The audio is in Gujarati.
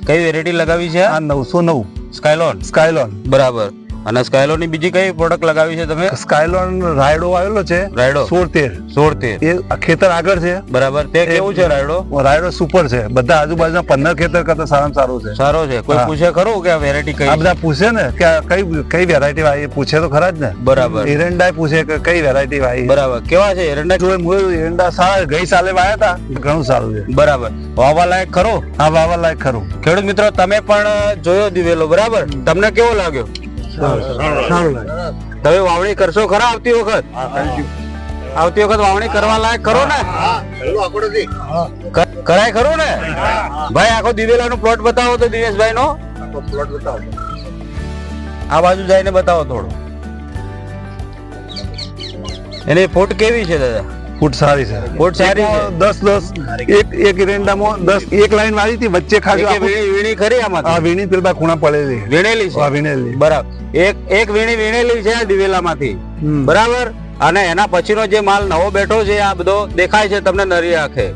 કઈ વેરાયટી લગાવી છે? આ 909 સ્કાયલોન. બરાબર. અને સ્કાયલોન ની બીજી કઈ પ્રોડક્ટ લગાવી છે તમે? સ્કાયલોન રાયડો આવેલો છે, રાયડો 16-13 એ ખેતર આગળ છે. બરાબર. તે કેવું છે રાયડો? રાયડો સુપર છે. બધા આજુબાજુના 15 ખેતર કરતા સારામાં સારું છે. સારો છે. કોઈ પૂછે ખરું કે આ વેરાયટી કઈ? આ બધા પૂછે ને કે કઈ વેરાયટી વાવી, પૂછે તો ખરા જ ને. બરાબર. એરંડા પૂછે કે કઈ વેરાયટી વાવી. બરાબર. કેવા છે એરંડા? એરંડા સારા, ગઈ સાલે વાયા હતા, ઘણું સારું છે. બરાબર. વાવવા લાયક ખરું? હા, વાવવા લાયક ખરું. ખેડૂત મિત્રો, તમે પણ જોયો દિવેલો, બરાબર? તમને કેવો લાગ્યો? તમે વાવણી કરશો ખરા આવતી વખત? આવતી વખત વાવણી કરવા લાયક ખરો ને? કરાય ખરું ને? ભાઈ આખો દિવેલા નો પ્લોટ બતાવો તો દિનેશભાઈ નો. આ બાજુ જઈને બતાવો થોડો. એની ફૂટ કેવી છે દાદા? ફૂટ સારી છે. ફૂટ સારી છે. 10 એક એરંડામાં 10 એક લાઈન વાળી હતી, વચ્ચે ખાલી વીણી ખરી આમાં? હા, વીણી પેલા ખૂણા પડેલી વીણેલી છે. વીણેલી. બરાબર. એક વીણી વીણેલી છે દિવેલામાંથી, બરાબર. અને એના પછીનો જે માલ નવો બેઠો છે આ બધો દેખાય છે તમને નરી આંખે.